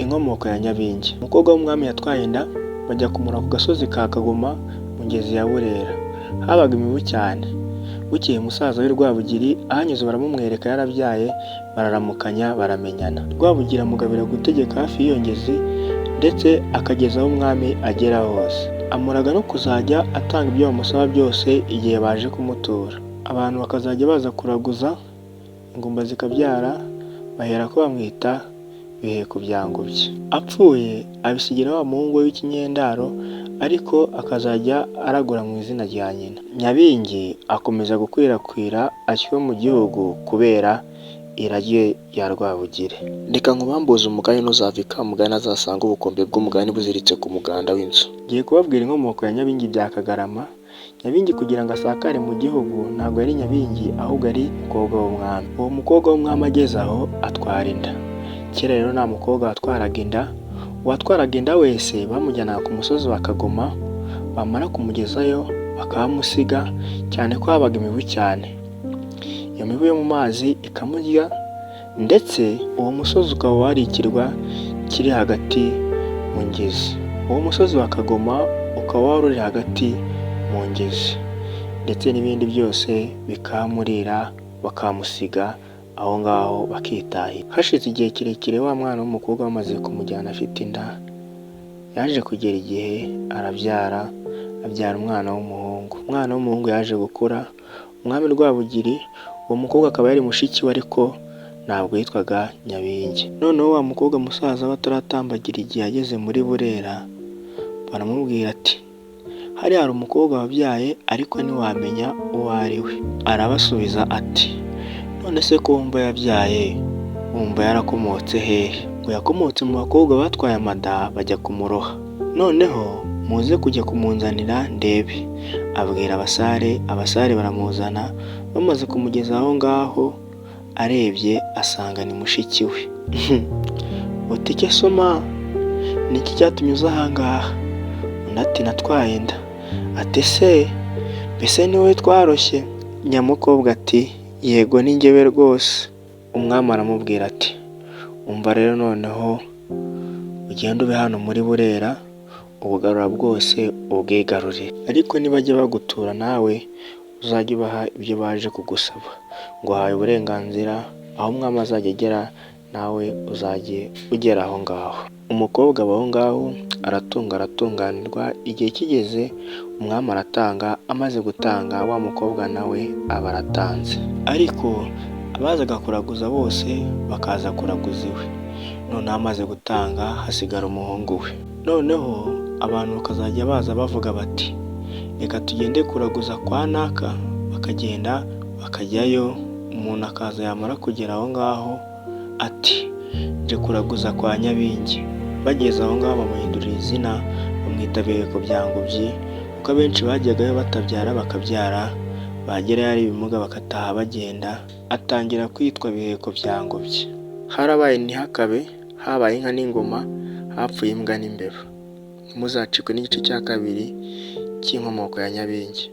Inkomoko ya Nyabingi. Umukobwa w'umwami yatwaye inda bajya kumura ku gasozi ka Kagoma mu ngezi ya Burera. Habaga imibu cyane. Bukeye umusaza w'i Rwabugiri ahanyuze baramumwereka yarabyaye, bararamukanya baramenyana. Rwabugiri amugabira gutegeka hafi y'iyo ngezi ndetse akageza aho umwami agera hose. Amuraga no kuzajya atanga ibyo bamusaba byose igihe baje kumutura. Abantu bakazajya baza kuraguza, ingumba zikabyara, bahera ko bamwita Biheko bya Ngobyi. Apfuye abisigira wa muhungu we w'ikinyendaro, ariko akazajya aragura mu izina rya nyina. Nyabingi akomeza gukwirakwira ashywe mu gihugu kubera irage rya Rwabugiri. Reka nkubambuze umugani ntuzava ikamugani azasanga ubukombe bw'umugani buziritse ku muganda w'inzu. Ngiye kubabwira inkomoko ya Nyabingi bya Kagarama. Nyabingi kugira ngo asakare mu gihugu ntabwo yari Nyabingi ahubwo ari umukobwa w'umwami. Uwo mukobwa w'umwami ageze aho atwara inda. Kera rero nta mukobwa watwaraga inda. Uwatwaraga inda wese bamujyanaga ku musozi wa Kagoma, bamara kumugezayo bakahamusiga cyane ko habaga imibu cyane. Iyo mibu yo mu mazi ikamurya ndetse uwo musozi ukaba wari ikirwa kiri hagati mu ngezi. Uwo musozi wa Kagoma ukaba wari uri hagati mu ngezi ndetse n'ibindi byose bikamurira bakamusiga aho ngaho bakitahira. Hashize igihe kirekire wa mwana w'umukobwa bamaze kumujyana afite inda, yaje kugera igihe arabyara, abyara umwana w'umuhungu. Umwana w'umuhungu yaje gukura. Umwami Rwabugiri, uwo mukobwa akaba yari mushiki we ariko ntabwo yitwaga Nyabingi. Noneho wa mukobwa musaza we ataratambagira igihe ageze muri Burera, baramubwira ati hariya hari umukobwa wabyaye ariko ntiwamenya uwo ari we. Arabasubiza ati none se ko wumva yabyaye, wumva yarakomotse hehe? Ngo yakomotse mu bakobwa batwaye amada bajya kumuroha. Noneho muze kujya kumunzanira ndebe. Abwira abasare, abasare baramuzana. Bamaze kumugeza aho ngaho, arebye asanga ni mushiki we. Utike soma, niki cyatumye uza aha ngaha? Undi ati natwaye inda. Ati se mbese ni wowe twaroshye? Nyamukobwa ati yego ni njyewe rwose. Umwami aramubwira ati umva rero noneho ugenda ube hano muri Burera, ubugarura bwose ubwigarurire, ariko nibajya bagutura nawe uzajya ubaha ibyo baje kugusaba. Ngo uhaye uburenganzira, aho umwami azajya agera nawe uzajye ugera aho ngaho. Umukobwa aba aho ngaho aratunganirwa. Igihe kigeze umwami aratanga. Amaze gutanga wa mukobwa nawe aba aratanze. Ariko abazaga kuraguza bose bakaza kuraguza iwe. Noneho amaze gutanga hasigara umuhungu we. Noneho abantu bakazajya baza bavuga bati reka tugende kuraguza kwa naka. Bakagenda bakajyayo. Umuntu akaza yamara kugera aho ngaho ati nje kuraguza kwa Nyabingi. Bageze aho ngaho bamuhindurira izina, bamwita Biheko bya Ngobyi, kuko abenshi bajyagayo batabyara bakabyara, bagerayo ari ibimuga bakataha bagenda. Atangira kwitwa Biheko bya Ngobyi. Harabaye ntihakabe, habaye inka n'ingoma, hapfuye imbwa n'imbeba. Muzacikwe n'igice cya kabiri cy'inkomoko ya Nyabingi.